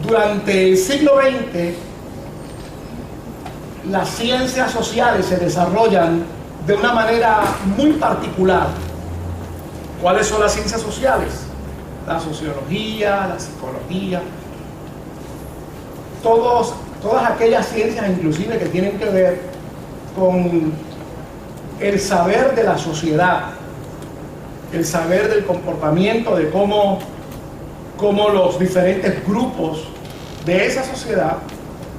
Durante el siglo XX, las ciencias sociales se desarrollan de una manera muy particular. ¿Cuáles son las ciencias sociales? La sociología, la psicología, todas aquellas ciencias inclusive que tienen que ver con el saber de la sociedad, el saber del comportamiento, de cómo los diferentes grupos de esa sociedad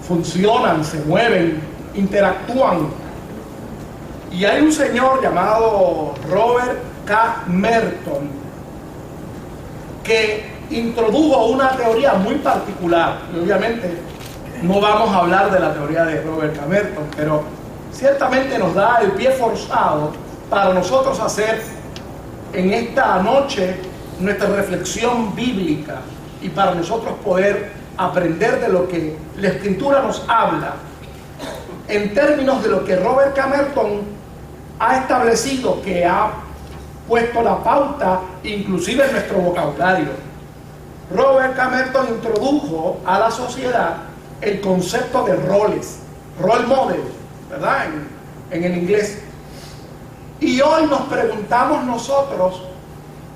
funcionan, se mueven, interactúan. Y hay un señor llamado Robert K. Merton que introdujo una teoría muy particular. Y obviamente no vamos a hablar de la teoría de Robert K. Merton, pero ciertamente nos da el pie forzado para nosotros hacer en esta noche nuestra reflexión bíblica y para nosotros poder aprender de lo que la Escritura nos habla en términos de lo que Robert K. Merton ha establecido, que ha puesto la pauta inclusive en nuestro vocabulario. Robert K. Merton introdujo a la sociedad el concepto de roles, role model, ¿verdad? En el inglés. Y hoy nos preguntamos nosotros,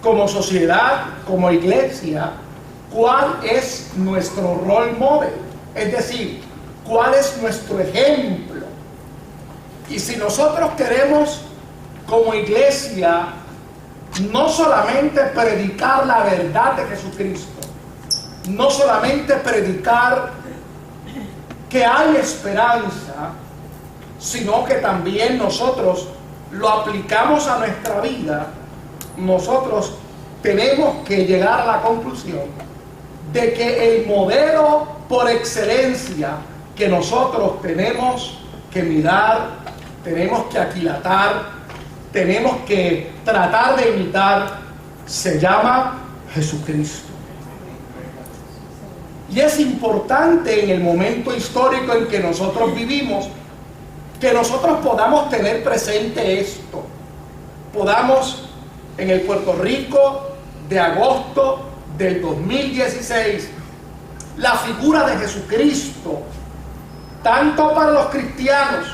como sociedad, como iglesia, ¿cuál es nuestro role model? Es decir, ¿cuál es nuestro ejemplo? Y si nosotros queremos, como iglesia, no solamente predicar la verdad de Jesucristo, no solamente predicar que hay esperanza, sino que también nosotros lo aplicamos a nuestra vida, nosotros tenemos que llegar a la conclusión de que el modelo por excelencia que nosotros tenemos que mirar, tenemos que aquilatar, tenemos que tratar de imitar, se llama Jesucristo. Y es importante en el momento histórico en que nosotros vivimos, que nosotros podamos tener presente esto. Podamos, en el Puerto Rico de agosto del 2016, la figura de Jesucristo, tanto para los cristianos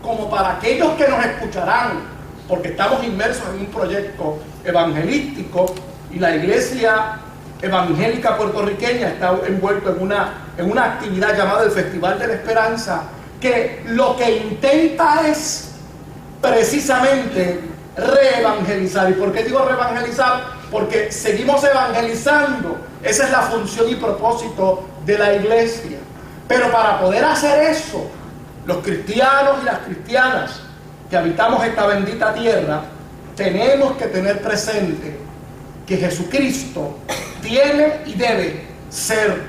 como para aquellos que nos escucharán, porque estamos inmersos en un proyecto evangelístico y la iglesia evangélica puertorriqueña está envuelta en una actividad llamada el Festival de la Esperanza, que lo que intenta es precisamente reevangelizar. ¿Y por qué digo reevangelizar? Porque seguimos evangelizando. Esa es la función y propósito de la iglesia. Pero para poder hacer eso, los cristianos y las cristianas que habitamos esta bendita tierra, tenemos que tener presente que Jesucristo tiene y debe ser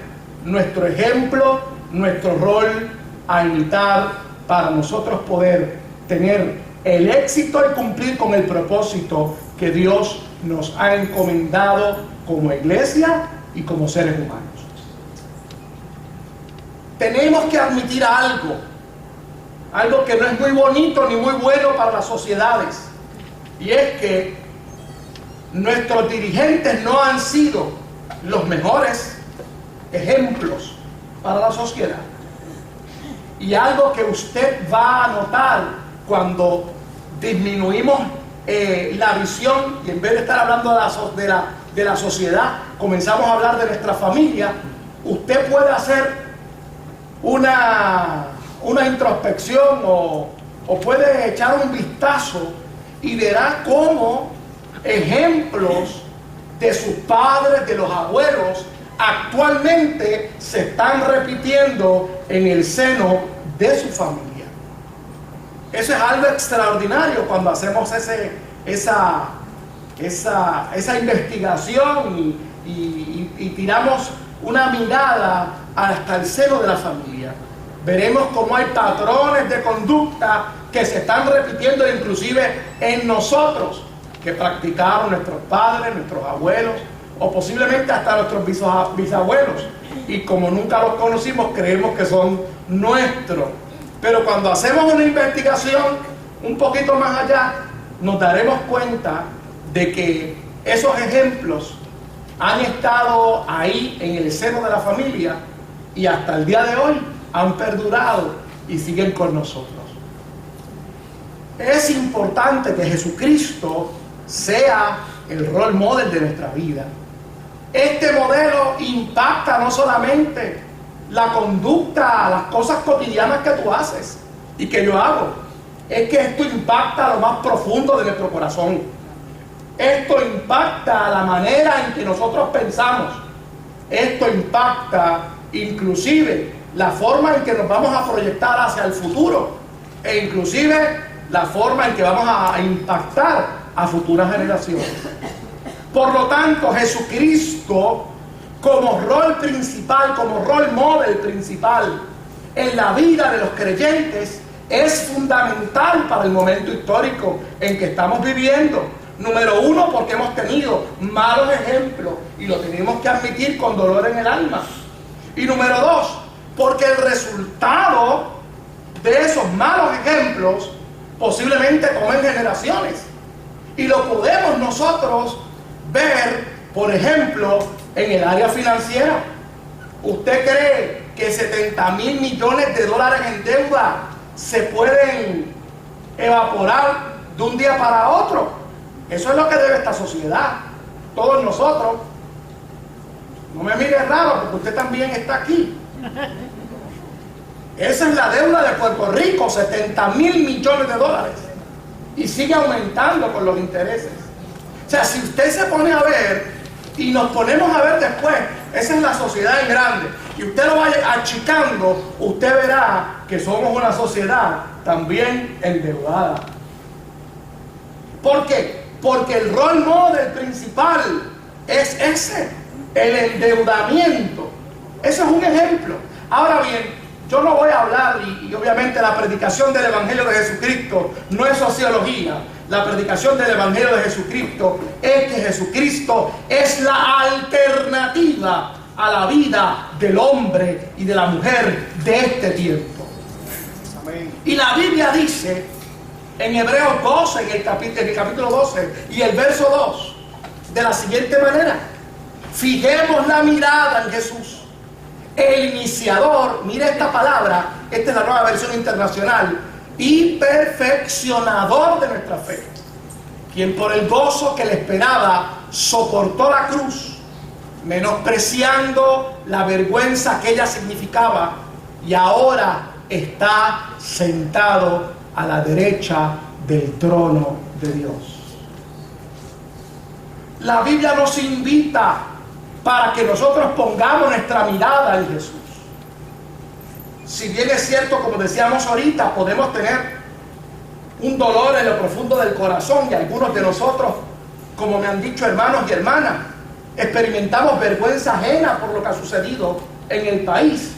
nuestro ejemplo, nuestro rol a imitar para nosotros poder tener el éxito y cumplir con el propósito que Dios nos ha encomendado como iglesia y como seres humanos. Tenemos que admitir algo que no es muy bonito ni muy bueno para las sociedades, y es que nuestros dirigentes no han sido los mejores ejemplos para la sociedad. Y algo que usted va a notar cuando disminuimos la visión y en vez de estar hablando de la sociedad, comenzamos a hablar de nuestra familia, usted puede hacer una introspección o puede echar un vistazo y verá cómo ejemplos de sus padres, de los abuelos, actualmente se están repitiendo en el seno de su familia. Eso es algo extraordinario cuando hacemos esa investigación y tiramos una mirada hasta el seno de la familia. Veremos cómo hay patrones de conducta que se están repitiendo inclusive en nosotros, que practicaron nuestros padres, nuestros abuelos, o posiblemente hasta nuestros bisabuelos. Y como nunca los conocimos, creemos que son nuestros. Pero cuando hacemos una investigación un poquito más allá, nos daremos cuenta de que esos ejemplos han estado ahí en el seno de la familia y hasta el día de hoy han perdurado y siguen con nosotros. Es importante que Jesucristo sea el role model de nuestra vida. Este modelo impacta no solamente la conducta, las cosas cotidianas que tú haces y que yo hago. Es que esto impacta lo más profundo de nuestro corazón. Esto impacta la manera en que nosotros pensamos. Esto impacta inclusive la forma en que nos vamos a proyectar hacia el futuro e inclusive la forma en que vamos a impactar a futuras generaciones. Por lo tanto, Jesucristo como rol principal, como rol model principal en la vida de los creyentes es fundamental para el momento histórico en que estamos viviendo. Número uno, porque hemos tenido malos ejemplos y lo tenemos que admitir con dolor en el alma. Y número dos, porque el resultado de esos malos ejemplos posiblemente tomen generaciones. Y lo podemos nosotros ver, por ejemplo, en el área financiera. ¿Usted cree que 70,000 millones de dólares en deuda se pueden evaporar de un día para otro? Eso es lo que debe esta sociedad, todos nosotros. No me mire raro porque usted también está aquí. Esa es la deuda de Puerto Rico, 70,000 millones de dólares. Y sigue aumentando con los intereses. O sea, si usted se pone a ver y nos ponemos a ver después, esa es la sociedad en grande. Y usted lo vaya achicando, usted verá que somos una sociedad también endeudada. ¿Por qué? Porque el rol model principal es ese, el endeudamiento. Eso es un ejemplo. Ahora bien, yo no voy a hablar, y obviamente la predicación del Evangelio de Jesucristo no es sociología. La predicación del Evangelio de Jesucristo es que Jesucristo es la alternativa a la vida del hombre y de la mujer de este tiempo. Y la Biblia dice en Hebreos 12, en el capítulo 12 y el verso 2, de la siguiente manera: fijemos la mirada en Jesús, el iniciador, mire esta palabra, esta es la Nueva Versión Internacional, y perfeccionador de nuestra fe, quien por el gozo que le esperaba soportó la cruz, menospreciando la vergüenza que ella significaba, y ahora está sentado a la derecha del trono de Dios. La Biblia nos invita para que nosotros pongamos nuestra mirada en Jesús. Si bien es cierto, como decíamos ahorita, podemos tener un dolor en lo profundo del corazón, y algunos de nosotros, como me han dicho hermanos y hermanas, experimentamos vergüenza ajena por lo que ha sucedido en el país.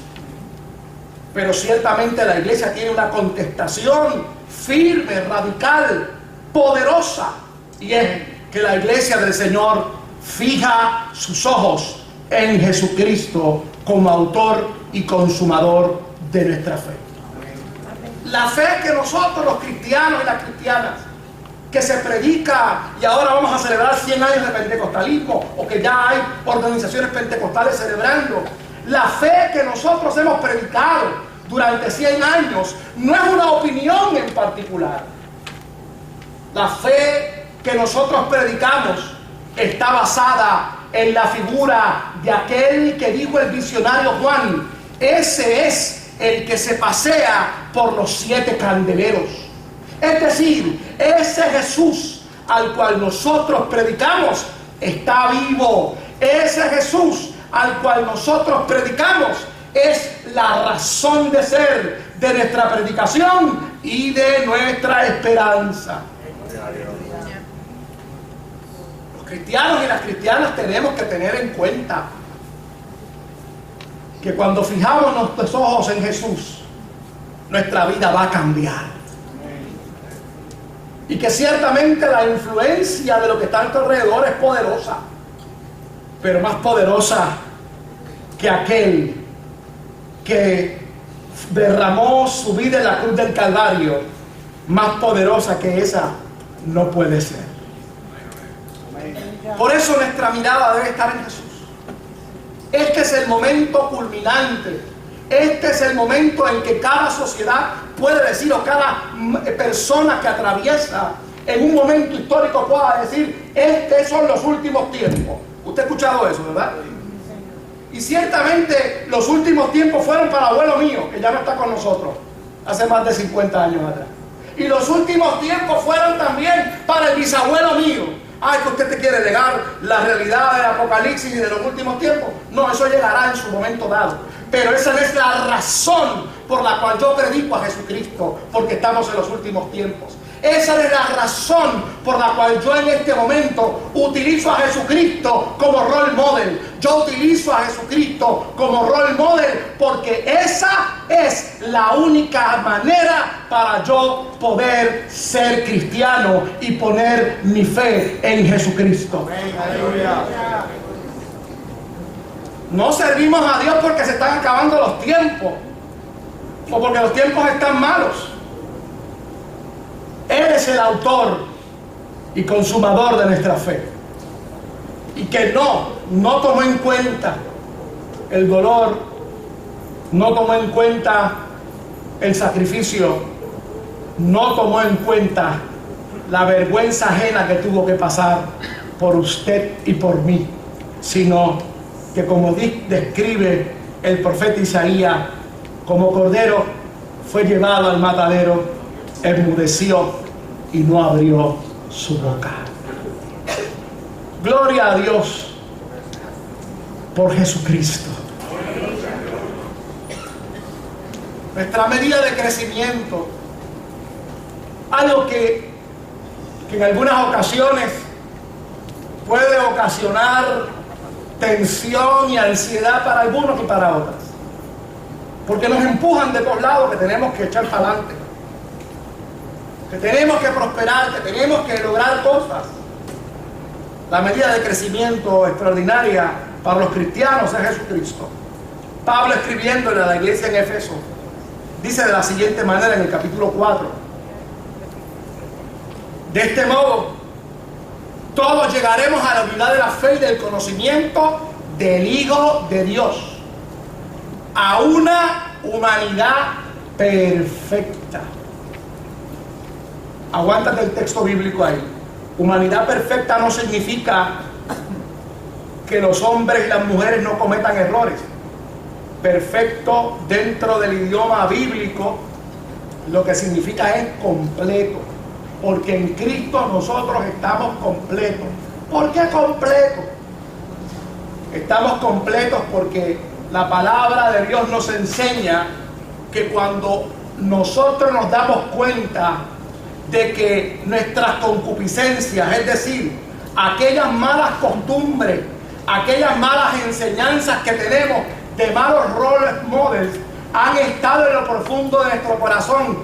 Pero ciertamente la iglesia tiene una contestación firme, radical, poderosa, y es que la iglesia del Señor fija sus ojos en Jesucristo como autor y consumador de nuestra fe. La fe que nosotros los cristianos y las cristianas, que se predica, y ahora vamos a celebrar 100 años de pentecostalismo, o que ya hay organizaciones pentecostales celebrando, la fe que nosotros hemos predicado durante 100 años no es una opinión en particular. La fe que nosotros predicamos está basada en la figura de aquel que dijo el visionario Juan: ese es el que se pasea por los 7 candeleros. Es decir, ese Jesús al cual nosotros predicamos está vivo. Ese Jesús al cual nosotros predicamos es la razón de ser de nuestra predicación y de nuestra esperanza. Los cristianos y las cristianas tenemos que tener en cuenta que cuando fijamos nuestros ojos en Jesús, nuestra vida va a cambiar. Y que ciertamente la influencia de lo que está a nuestro alrededor es poderosa, pero más poderosa que aquel que derramó su vida en la cruz del Calvario, más poderosa que esa no puede ser. Por eso nuestra mirada debe estar en Jesús. Este es el momento culminante. Este es el momento en que cada sociedad puede decir, o cada persona que atraviesa en un momento histórico pueda decir, estos son los últimos tiempos. Usted ha escuchado eso, ¿verdad? Y ciertamente los últimos tiempos fueron para el abuelo mío, que ya no está con nosotros, hace más de 50 años atrás. Y los últimos tiempos fueron también para el bisabuelo mío. Ay, que usted te quiere negar la realidad del Apocalipsis y de los últimos tiempos. No, eso llegará en su momento dado. Pero esa no es la razón por la cual yo predico a Jesucristo, porque estamos en los últimos tiempos. Esa es la razón por la cual yo en este momento utilizo a Jesucristo como role model. Yo utilizo a Jesucristo como role model porque esa es la única manera para yo poder ser cristiano y poner mi fe en Jesucristo. Aleluya. No servimos a Dios porque se están acabando los tiempos o porque los tiempos están malos. Él es el autor y consumador de nuestra fe. Y que no tomó en cuenta el dolor, no tomó en cuenta el sacrificio, no tomó en cuenta la vergüenza ajena que tuvo que pasar por usted y por mí, sino que, como describe el profeta Isaías, como cordero fue llevado al matadero, enmudeció y no abrió su boca. Gloria a Dios por Jesucristo. Nuestra medida de crecimiento, algo que en algunas ocasiones puede ocasionar tensión y ansiedad para algunos y para otras, porque nos empujan de todos lados que tenemos que echar para adelante, que tenemos que prosperar, que tenemos que lograr cosas. La medida de crecimiento extraordinaria para los cristianos es Jesucristo. Pablo, escribiéndole a la iglesia en Éfeso, dice de la siguiente manera en el capítulo 4: de este modo todos llegaremos a la unidad de la fe y del conocimiento del Hijo de Dios, a una humanidad perfecta. Aguántate el texto bíblico ahí. Humanidad perfecta no significa que los hombres y las mujeres no cometan errores. Perfecto dentro del idioma bíblico lo que significa es completo, porque en Cristo nosotros estamos completos. ¿Por qué completos? Estamos completos porque la palabra de Dios nos enseña que cuando nosotros nos damos cuenta de que nuestras concupiscencias, es decir, aquellas malas costumbres, aquellas malas enseñanzas que tenemos de malos role models, han estado en lo profundo de nuestro corazón,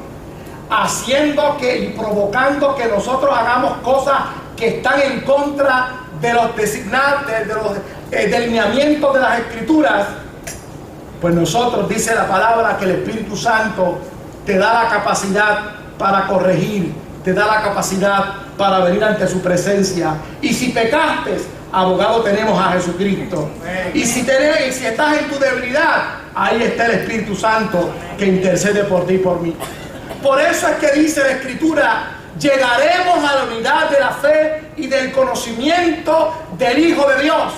haciendo que y provocando que nosotros hagamos cosas que están en contra de los designados, de los delineamientos de las Escrituras, pues nosotros, dice la palabra, que el Espíritu Santo te da la capacidad para corregir, te da la capacidad para venir ante su presencia. Y si pecaste, abogado tenemos a Jesucristo. Y si estás en tu debilidad, ahí está el Espíritu Santo que intercede por ti y por mí. Por eso es que dice la Escritura: llegaremos a la unidad de la fe y del conocimiento del Hijo de Dios,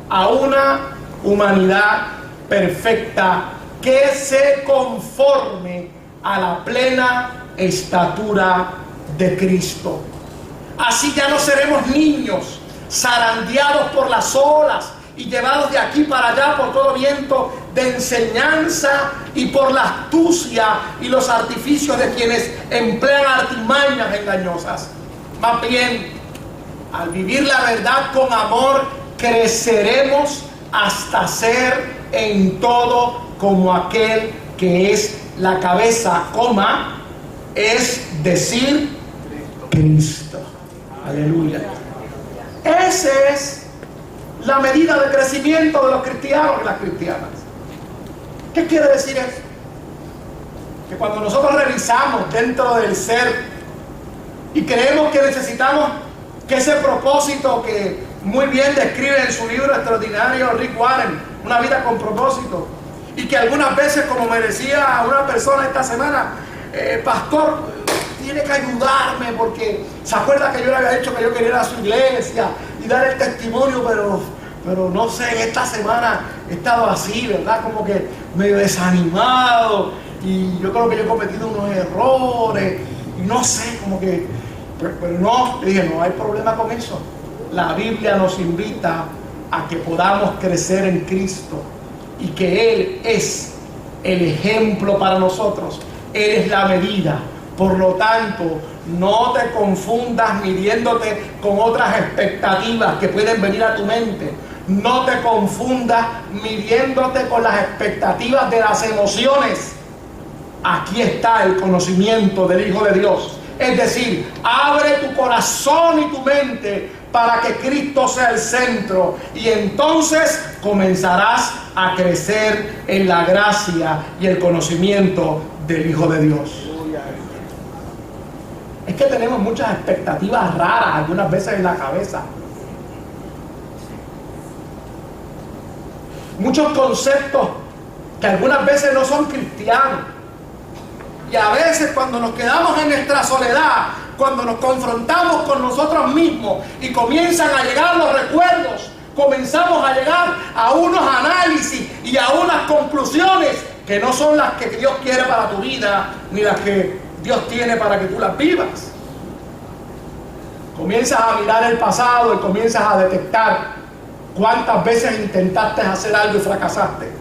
a una humanidad perfecta que se conforme a la plena estatura de Cristo. Así ya no seremos niños zarandeados por las olas y llevados de aquí para allá por todo viento de enseñanza y por la astucia y los artificios de quienes emplean artimañas engañosas. Más bien, al vivir la verdad con amor, creceremos hasta ser en todo como aquel que es la cabeza, es decir, Cristo. Aleluya. Esa es la medida de crecimiento de los cristianos y las cristianas. ¿Qué quiere decir eso? Que cuando nosotros revisamos dentro del ser y creemos que necesitamos que ese propósito que muy bien describe en su libro extraordinario Rick Warren, Una vida con propósito, y que algunas veces, como me decía una persona esta semana, pastor, tiene que ayudarme porque se acuerda que yo le había dicho que yo quería ir a su iglesia y dar el testimonio, pero no sé, en esta semana he estado así, ¿verdad? Como que medio desanimado, y yo creo que yo he cometido unos errores y no sé, como que, pero no, le dije, no hay problema con eso. La Biblia nos invita a que podamos crecer en Cristo y que Él es el ejemplo para nosotros, Él es la medida. Por lo tanto, no te confundas midiéndote con otras expectativas que pueden venir a tu mente. No te confundas midiéndote con las expectativas de las emociones. Aquí está el conocimiento del Hijo de Dios. Es decir, abre tu corazón y tu mente para que Cristo sea el centro, y entonces comenzarás a crecer en la gracia y el conocimiento del Hijo de Dios. Es que tenemos muchas expectativas raras algunas veces en la cabeza. Muchos conceptos que algunas veces no son cristianos. Y a veces cuando nos quedamos en nuestra soledad, cuando nos confrontamos con nosotros mismos y comienzan a llegar los recuerdos, comenzamos a llegar a unos análisis y a unas conclusiones que no son las que Dios quiere para tu vida, ni las que Dios tiene para que tú las vivas. Comienzas a mirar el pasado y comienzas a detectar cuántas veces intentaste hacer algo y fracasaste.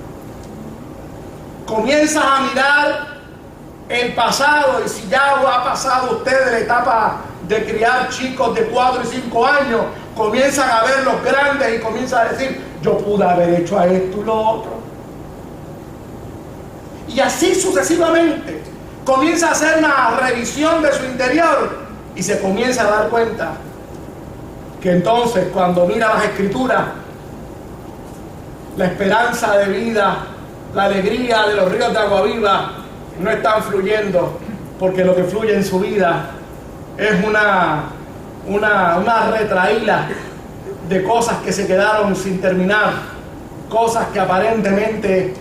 Comienzas a mirar el pasado, y si ya ha pasado usted de la etapa de criar chicos de 4 y 5 años, comienzan a ver los grandes y comienzan a decir, yo pude haber hecho a esto y lo otro. Y así sucesivamente. Comienza a hacer una revisión de su interior y se comienza a dar cuenta que entonces, cuando mira las Escrituras, la esperanza de vida, la alegría de los ríos de agua viva no están fluyendo, porque lo que fluye en su vida es una retraída de cosas que se quedaron sin terminar, cosas que aparentemente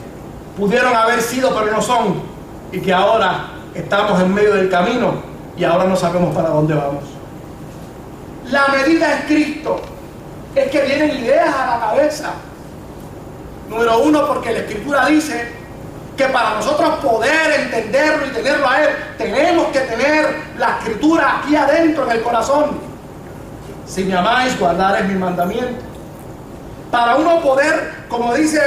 pudieron haber sido pero no son, y que ahora estamos en medio del camino y ahora no sabemos para dónde vamos. La medida es Cristo. Es que vienen ideas a la cabeza. Número uno, porque la Escritura dice que para nosotros poder entenderlo y tenerlo a Él, tenemos que tener la Escritura aquí adentro en el corazón. Si me amáis, guardaréis mis mandamientos. Para uno poder, como dice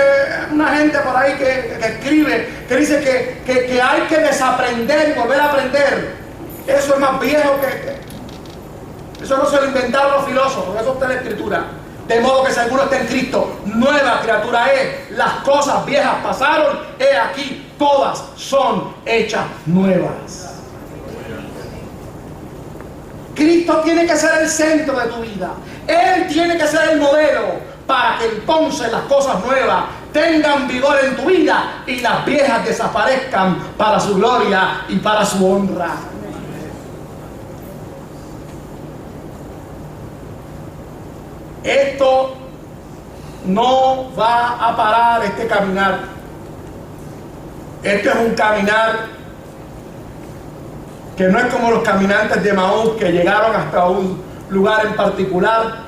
una gente por ahí que escribe, que dice que hay que desaprender y volver a aprender. Eso es más viejo eso no se lo inventaron los filósofos, eso está en la Escritura. De modo que si alguno está en Cristo, nueva criatura es. Las cosas viejas pasaron, he aquí, todas son hechas nuevas. Cristo tiene que ser el centro de tu vida. Él tiene que ser el modelo para que entonces las cosas nuevas tengan vigor en tu vida y las viejas desaparezcan para su gloria y para su honra. Esto no va a parar, este caminar. Este es un caminar que no es como los caminantes de Maús que llegaron hasta un lugar en particular,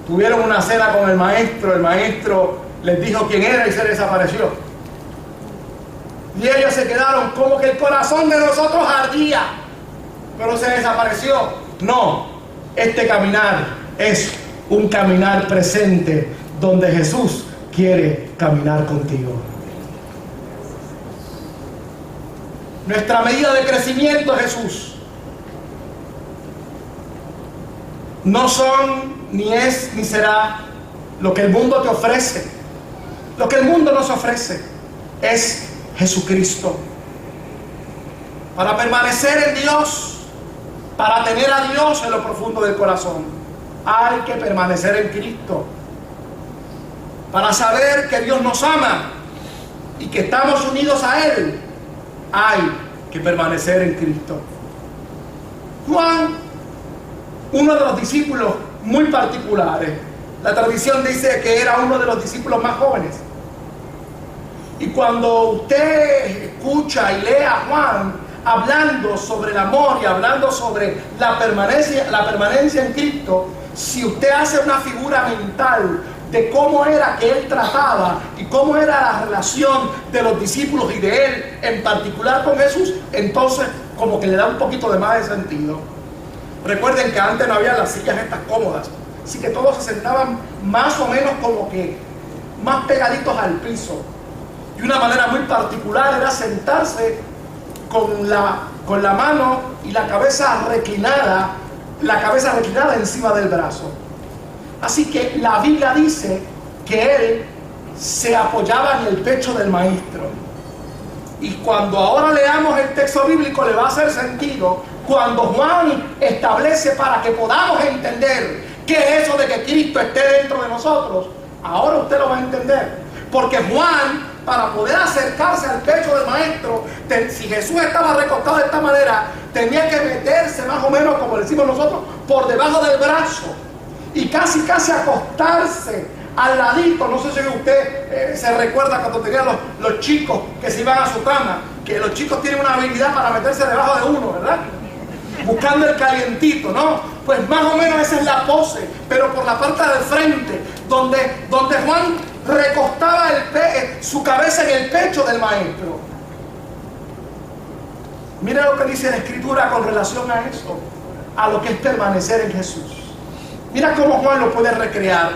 tuvieron una cena con el maestro les dijo quién era y se desapareció. Y ellos se quedaron como que el corazón de nosotros ardía, pero se desapareció. No, este caminar es un caminar presente donde Jesús quiere caminar contigo. Nuestra medida de crecimiento es Jesús. No son, ni es, ni será lo que el mundo te ofrece. Lo que el mundo nos ofrece es Jesucristo. Para permanecer en Dios, para tener a Dios en lo profundo del corazón, hay que permanecer en Cristo. Para saber que Dios nos ama y que estamos unidos a Él, hay que permanecer en Cristo. Juan, uno de los discípulos muy particulares. La tradición dice que era uno de los discípulos más jóvenes. Y cuando usted escucha y lee a Juan hablando sobre el amor y hablando sobre la permanencia en Cristo, si usted hace una figura mental de cómo era que él trataba y cómo era la relación de los discípulos y de él en particular con Jesús, entonces como que le da un poquito de más de sentido. Recuerden que antes no había las sillas estas cómodas, así que todos se sentaban más o menos como que más pegaditos al piso. Y una manera muy particular era sentarse con la mano y la cabeza reclinada encima del brazo. Así que la Biblia dice que él se apoyaba en el pecho del maestro. Y cuando ahora leamos el texto bíblico le va a hacer sentido cuando Juan establece para que podamos entender qué es eso de que Cristo esté dentro de nosotros. Ahora usted lo va a entender. Porque Juan, para poder acercarse al pecho del maestro, si Jesús estaba recostado de esta manera, tenía que meterse más o menos, como decimos nosotros, por debajo del brazo y casi acostarse al ladito. No sé si usted se recuerda cuando tenían los chicos que se iban a su cama, que los chicos tienen una habilidad para meterse debajo de uno, ¿verdad? Buscando el calientito, ¿no? Pues más o menos esa es la pose, pero por la parte del frente, donde Juan recostaba su cabeza en el pecho del maestro. Mira lo que dice la Escritura con relación a eso, a lo que es permanecer en Jesús. Mira cómo Juan lo puede recrear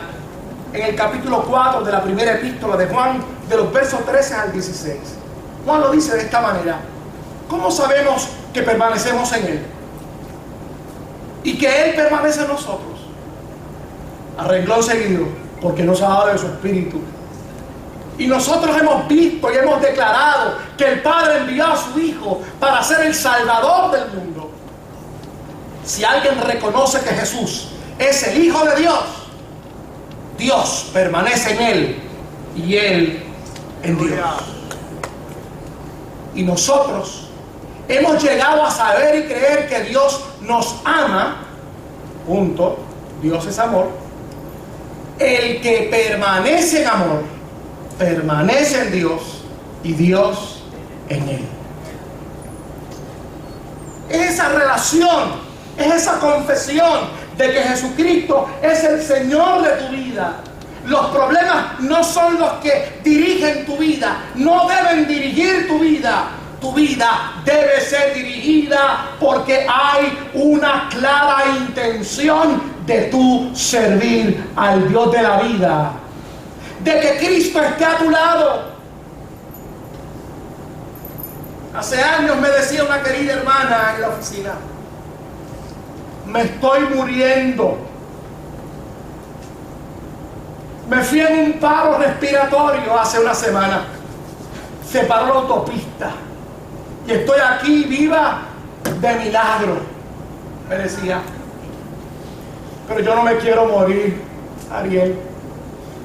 en el capítulo 4 de la primera epístola de Juan, de los versos 13 al 16. Juan lo dice de esta manera: ¿cómo sabemos que permanecemos en Él y que Él permanece en nosotros? A renglón seguido, porque nos ha dado de su Espíritu. Y nosotros hemos visto y hemos declarado que el Padre envió a su Hijo para ser el Salvador del mundo. Si alguien reconoce que Jesús es el Hijo de Dios, Dios permanece en Él y Él en Dios. Y nosotros hemos llegado a saber y creer que Dios nos ama. Punto. Dios es amor. El que permanece en amor, permanece en Dios y Dios en él. Es esa relación, es esa confesión de que Jesucristo es el Señor de tu vida. Los problemas no son los que dirigen tu vida, no deben dirigir tu vida. Tu vida debe ser dirigida porque hay una clara intención de tú servir al Dios de la vida, de que Cristo esté a tu lado. Hace años me decía una querida hermana en la oficina: me estoy muriendo. Me fui en un paro respiratorio hace una semana. Se paró la autopista y estoy aquí viva de milagro, me decía. Pero yo no me quiero morir, Ariel.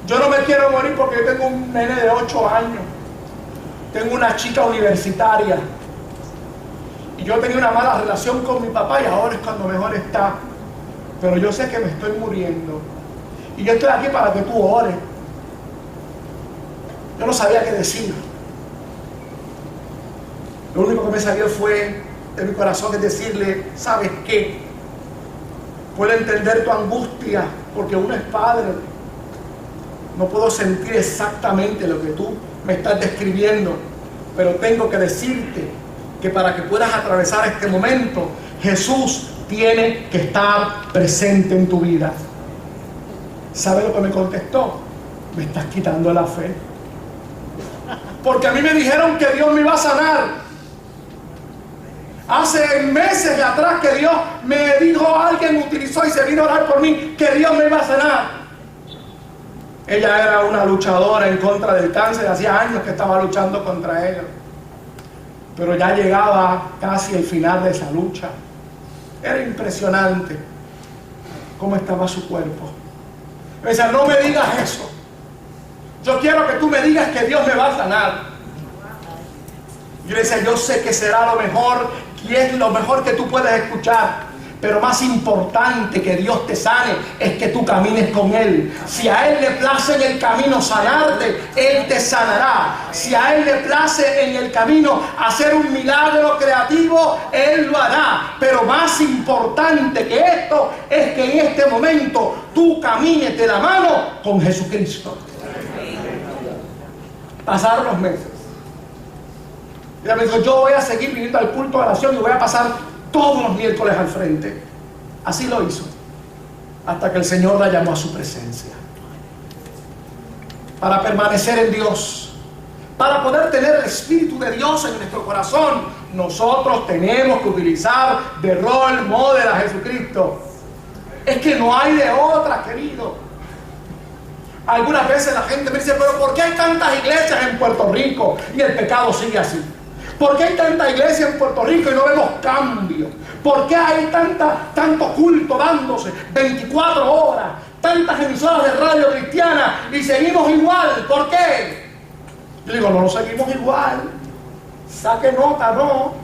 Yo no me quiero morir porque yo tengo un nene de 8 años. Tengo una chica universitaria. Y yo tenía una mala relación con mi papá y ahora es cuando mejor está. Pero yo sé que me estoy muriendo. Y yo estoy aquí para que tú ores. Yo no sabía qué decir. Lo único que me salió fue de mi corazón es decirle: ¿sabes qué? Puedo entender tu angustia porque uno es padre. No puedo sentir exactamente lo que tú me estás describiendo, pero tengo que decirte que para que puedas atravesar este momento, Jesús tiene que estar presente en tu vida. ¿Sabe lo que me contestó? Me estás quitando la fe. Porque a mí me dijeron que Dios me iba a sanar. Hace meses atrás que Dios me dijo, alguien utilizó y se vino a orar por mí, que Dios me iba a sanar. Ella era una luchadora en contra del cáncer, hacía años que estaba luchando contra ella. Pero ya llegaba casi el final de esa lucha. Era impresionante cómo estaba su cuerpo. Me decía: no me digas eso. Yo quiero que tú me digas que Dios me va a sanar. Yo le decía: yo sé que será lo mejor y es lo mejor que tú puedes escuchar. pero más importante que Dios te sane es que tú camines con Él. Si a Él le place en el camino sanarte, Él te sanará. Si a Él le place en el camino hacer un milagro creativo, Él lo hará. Pero más importante que esto es que en este momento tú camines de la mano con Jesucristo. Pasaron los meses. Ella me dijo, yo voy a seguir viniendo al culto de oración y voy a pasar todos los miércoles al frente. Así lo hizo, hasta que el Señor la llamó a su presencia. Para permanecer en Dios, para poder tener el Espíritu de Dios en nuestro corazón, nosotros tenemos que utilizar de role model a Jesucristo. Es que no hay de otra, querido. Algunas veces la gente me dice, pero ¿por qué hay tantas iglesias en Puerto Rico y el pecado sigue así? ¿Por qué hay tanta iglesia en Puerto Rico y no vemos cambios? ¿Por qué hay tanto culto dándose 24 horas? Tantas emisoras de radio cristiana y seguimos igual. ¿Por qué? Yo digo, no seguimos igual. Saque nota, no.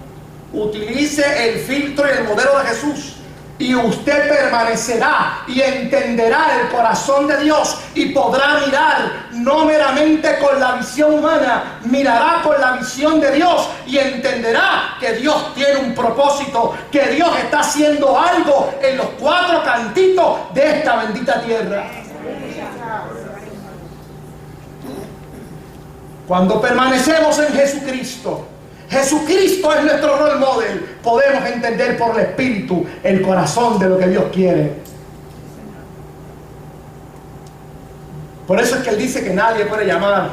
Utilice el filtro y el modelo de Jesús. Y usted permanecerá y entenderá el corazón de Dios y podrá mirar no meramente con la visión humana, mirará con la visión de Dios y entenderá que Dios tiene un propósito, que Dios está haciendo algo en los cuatro cantitos de esta bendita tierra. Cuando permanecemos en Jesucristo, Jesucristo es nuestro role model, podemos entender por el Espíritu el corazón de lo que Dios quiere. Por eso es que Él dice que nadie puede llamar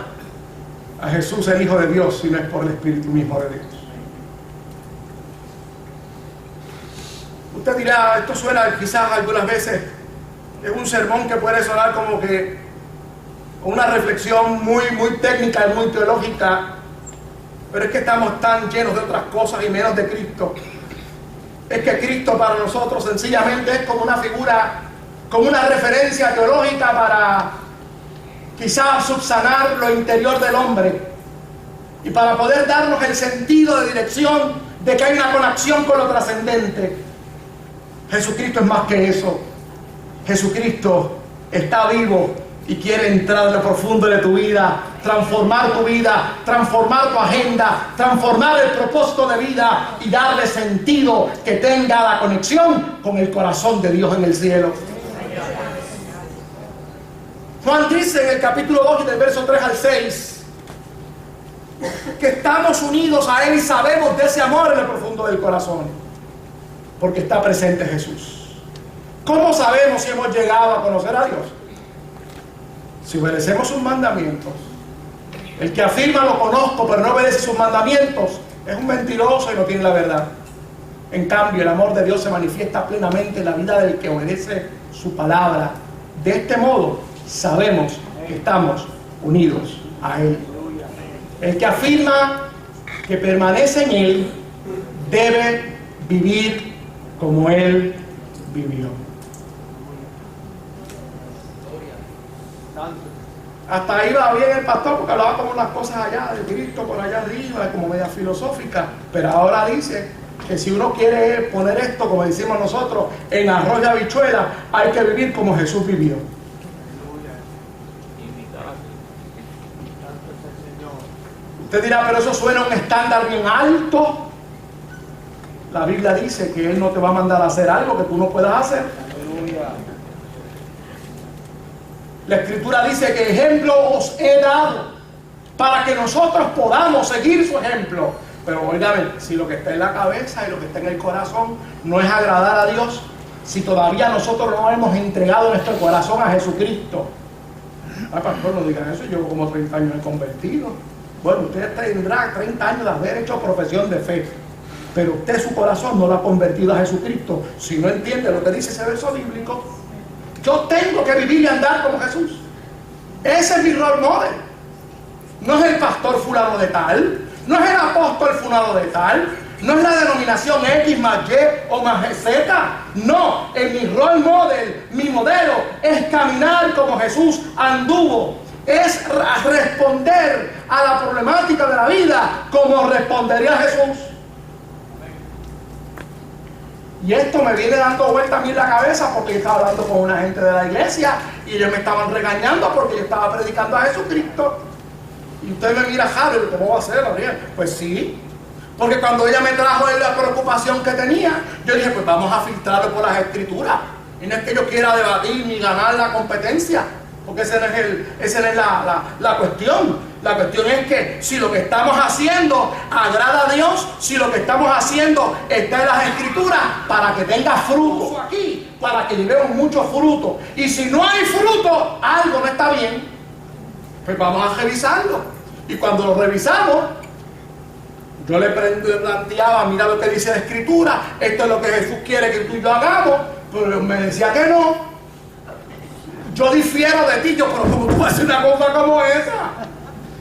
a Jesús el Hijo de Dios si no es por el Espíritu mismo de Dios. Usted dirá, esto suena quizás algunas veces, es un sermón que puede sonar como que una reflexión muy técnica y muy teológica. Pero es que estamos tan llenos de otras cosas y menos de Cristo. Es que Cristo para nosotros sencillamente es como una figura, como una referencia teológica para quizás subsanar lo interior del hombre y para poder darnos el sentido de dirección de que hay una conexión con lo trascendente. Jesucristo es más que eso. Jesucristo está vivo y quiere entrar en lo profundo de tu vida, transformar tu agenda, transformar el propósito de vida y darle sentido que tenga la conexión con el corazón de Dios en el cielo. Juan dice en el capítulo 2 del verso 3 al 6 que estamos unidos a Él y sabemos de ese amor en el profundo del corazón, porque está presente Jesús. ¿Cómo sabemos si hemos llegado a conocer a Dios? Si obedecemos sus mandamientos. El que afirma lo conozco pero no obedece sus mandamientos es un mentiroso y no tiene la verdad. En cambio, el amor de Dios se manifiesta plenamente en la vida del que obedece su palabra. De este modo sabemos que estamos unidos a Él. El que afirma que permanece en Él debe vivir como Él vivió. Hasta ahí va bien el pastor porque hablaba como unas cosas allá de Cristo por allá arriba, como media filosófica, pero ahora dice que si uno quiere poner esto, como decimos nosotros, en arroz y habichuela, hay que vivir como Jesús vivió. Usted dirá, pero eso suena a un estándar bien alto. La Biblia dice que Él no te va a mandar a hacer algo que tú no puedas hacer. La Escritura dice que ejemplo os he dado para que nosotros podamos seguir su ejemplo. Pero oigan, si lo que está en la cabeza y lo que está en el corazón no es agradar a Dios, si todavía nosotros no hemos entregado nuestro corazón a Jesucristo. Ay, pastor, no digan eso, yo como 30 años he convertido. Bueno, usted tendrá 30 años de haber hecho profesión de fe, pero usted su corazón no lo ha convertido a Jesucristo. Si no entiende lo que dice ese verso bíblico, yo tengo que vivir y andar como Jesús. Ese es mi role model. No es el pastor fulano de tal, no es el apóstol fulano de tal, no es la denominación X más Y o más Z. No, en mi role model, mi modelo es caminar como Jesús anduvo. Es responder a la problemática de la vida como respondería Jesús. Y esto me viene dando vueltas a mí en la cabeza porque yo estaba hablando con una gente de la iglesia y ellos me estaban regañando porque yo estaba predicando a Jesucristo. Y usted me mira, Harry, ¿cómo va a ser, Ariel? Pues sí, porque cuando ella me trajo la preocupación que tenía, yo dije, pues vamos a filtrarlo por las escrituras. Y no es que yo quiera debatir ni ganar la competencia, porque esa no es la cuestión. La cuestión es que si lo que estamos haciendo agrada a Dios, si lo que estamos haciendo está en las escrituras, para que tenga fruto aquí, para que llevemos mucho fruto. Y si no hay fruto, algo no está bien, pues vamos a revisarlo. Y cuando lo revisamos, yo le planteaba, mira lo que dice la escritura, esto es lo que Jesús quiere que tú y yo hagamos, pero me decía que no. Yo difiero de ti, pero como tú haces una cosa como esa,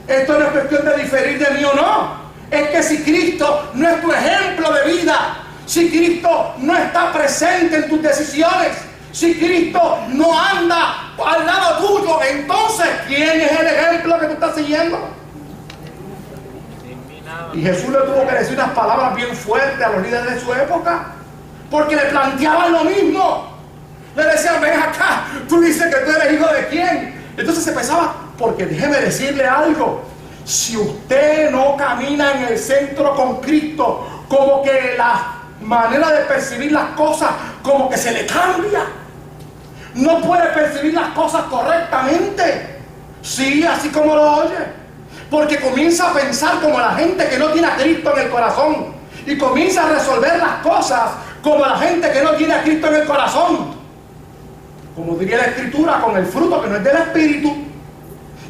esto no es cuestión de diferir de mí o no. Es que si Cristo no es tu ejemplo de vida, si Cristo no está presente en tus decisiones, si Cristo no anda al lado tuyo, entonces ¿quién es el ejemplo que tú estás siguiendo? Y Jesús le tuvo que decir unas palabras bien fuertes a los líderes de su época, porque le planteaban lo mismo. Le decían, ven acá, tú dices que tú eres hijo de quién. Entonces se pensaba, porque déjeme decirle algo, si usted no camina en el centro con Cristo, como que la manera de percibir las cosas como que se le cambia, no puede percibir las cosas correctamente. Sí, así como lo oye, porque comienza a pensar como la gente que no tiene a Cristo en el corazón, y comienza a resolver las cosas como la gente que no tiene a Cristo en el corazón, como diría la escritura, con el fruto que no es del Espíritu.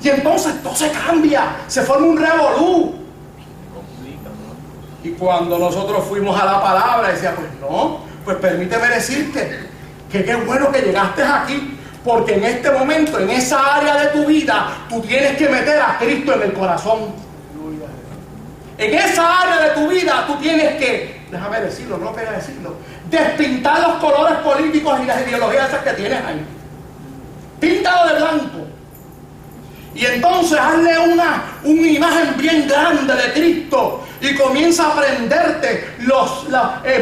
Y entonces todo se cambia, se forma un revolú. Y cuando nosotros fuimos a la palabra, decía, pues no, pues permíteme decirte que qué bueno que llegaste aquí, porque en este momento, en esa área de tu vida, tú tienes que meter a Cristo en el corazón. En esa área de tu vida, tú tienes que, déjame decirlo, no quería decirlo, despintar los colores políticos y las ideologías esas que tienes ahí. Píntalo de blanco. Y entonces hazle una imagen bien grande de Cristo y comienza a aprenderte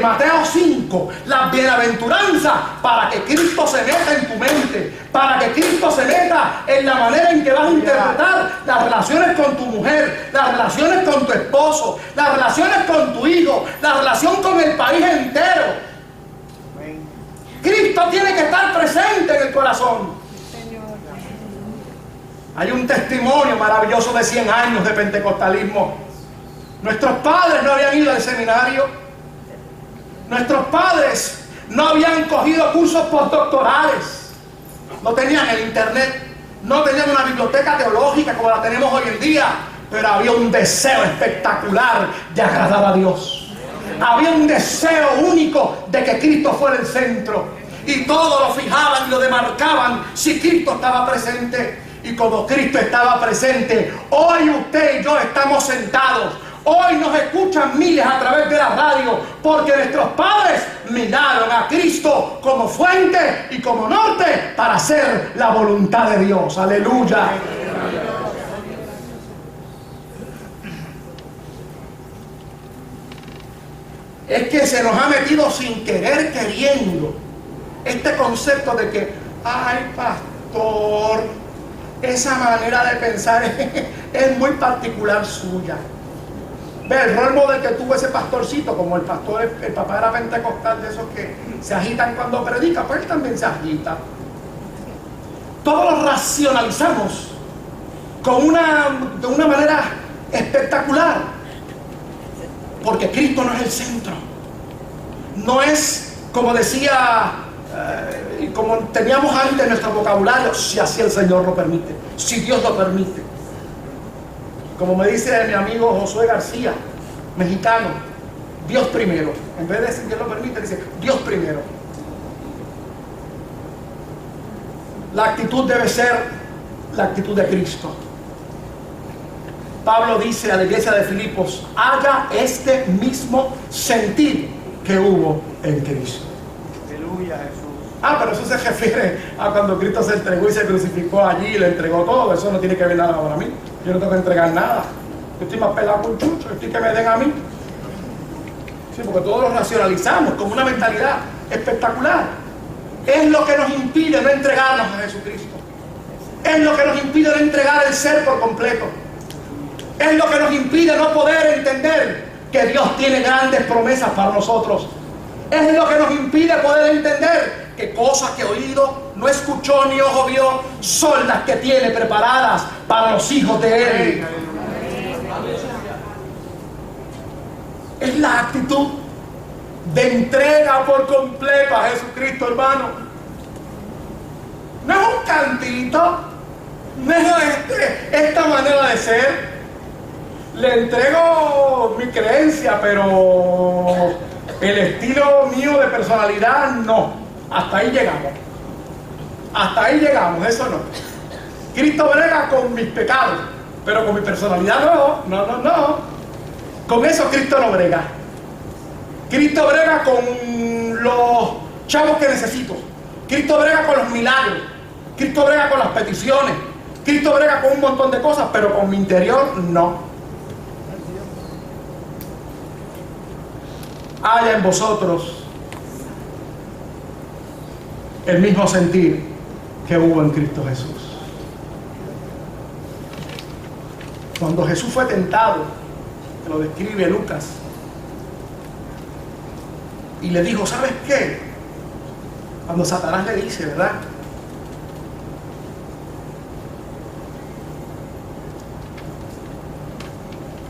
Mateo 5, las bienaventuranzas, para que Cristo se meta en tu mente, para que Cristo se meta en la manera en que vas a interpretar las relaciones con tu mujer, las relaciones con tu esposo, las relaciones con tu hijo, la relación con el país entero. Cristo tiene que estar presente en el corazón. Hay un testimonio maravilloso de 100 años de pentecostalismo. Nuestros padres no habían ido al seminario. Nuestros padres no habían cogido cursos postdoctorales. No tenían el internet. No tenían una biblioteca teológica como la tenemos hoy en día. Pero había un deseo espectacular de agradar a Dios. Había un deseo único de que Cristo fuera el centro. Y todo lo fijaban y lo demarcaban si Cristo estaba presente. Y como Cristo estaba presente, hoy usted y yo estamos sentados. Hoy nos escuchan miles a través de la radio, porque nuestros padres miraron a Cristo como fuente y como norte para hacer la voluntad de Dios. Aleluya. Es que se nos ha metido sin querer queriendo este concepto de que, ay, pastor, esa manera de pensar es muy particular suya. Ve, el rol model que tuvo ese pastorcito, como el pastor, el papá era pentecostal, de esos que se agitan cuando predica, pues él también se agita. Todo lo racionalizamos de una manera espectacular, porque Cristo no es el centro. No es, como decía, como teníamos antes en nuestro vocabulario, si así el Señor lo permite, si Dios lo permite. Como me dice mi amigo Josué García, mexicano, Dios primero. En vez de decir Dios lo permite, dice Dios primero. La actitud debe ser la actitud de Cristo. Pablo dice a la iglesia de Filipos, haga este mismo sentir que hubo en Cristo. Aleluya, Jesús. Pero eso se refiere a cuando Cristo se entregó y se crucificó allí y le entregó todo. Eso no tiene que ver nada para mí. Yo no tengo que entregar nada. Yo estoy más pelado con chucho. Yo estoy que me den a mí. Sí, porque todos lo racionalizamos como una mentalidad espectacular. Es lo que nos impide no entregarnos a Jesucristo. Es lo que nos impide no entregar el ser por completo. Es lo que nos impide no poder entender que Dios tiene grandes promesas para nosotros. Es lo que nos impide poder entender que cosas que oído no escuchó ni ojo vio son las que tiene preparadas para los hijos de Él. Es la actitud de entrega por completo a Jesucristo, hermano. No es un cantito, no es esta manera de ser. Le entrego mi creencia, pero el estilo mío de personalidad no. Hasta ahí llegamos. Hasta ahí llegamos, eso no. Cristo brega con mis pecados, pero con mi personalidad no. Con eso Cristo no brega. Cristo brega con los chavos que necesito. Cristo brega con los milagros. Cristo brega con las peticiones. Cristo brega con un montón de cosas, pero con mi interior no. Haya en vosotros el mismo sentir que hubo en Cristo Jesús. Cuando Jesús fue tentado, que lo describe Lucas, y le dijo, ¿sabes qué? Cuando Satanás le dice, ¿verdad?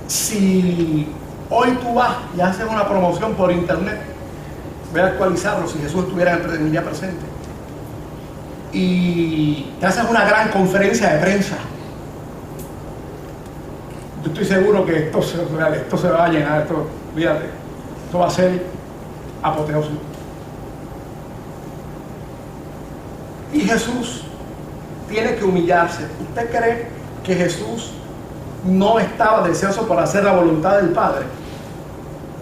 Si hoy tú vas y haces una promoción por internet, voy a actualizarlo si Jesús estuviera en el día presente, y te haces una gran conferencia de prensa, yo estoy seguro que esto se va a llenar, fíjate, esto va a ser apoteósico. Y Jesús tiene que humillarse. ¿Usted cree que Jesús no estaba deseoso por hacer la voluntad del Padre?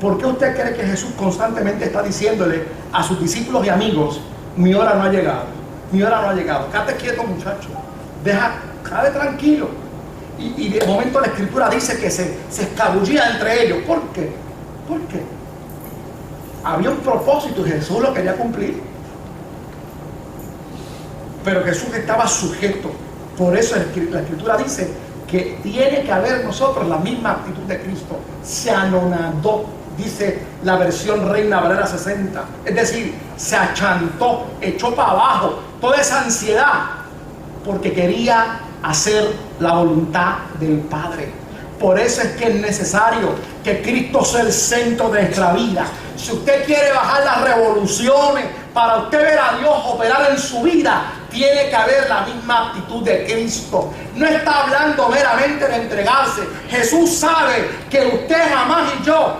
¿Por qué usted cree que Jesús constantemente está diciéndole a sus discípulos y amigos, mi hora no ha llegado, mi hora no ha llegado? Quédate quieto, muchacho, quédate tranquilo. Y de momento la Escritura dice que se escabullía entre ellos. ¿Por qué? ¿Por qué? Había un propósito y Jesús lo quería cumplir. Pero Jesús estaba sujeto. Por eso la Escritura dice que tiene que haber nosotros la misma actitud de Cristo. Se anonadó, dice la versión Reina Valera 60. Es decir, se achantó, echó para abajo toda esa ansiedad porque quería hacer la voluntad del Padre. Por eso es que es necesario que Cristo sea el centro de nuestra vida. Si usted quiere bajar las revoluciones para usted ver a Dios operar en su vida, tiene que haber la misma actitud de Cristo. No está hablando meramente de entregarse. Jesús sabe que usted jamás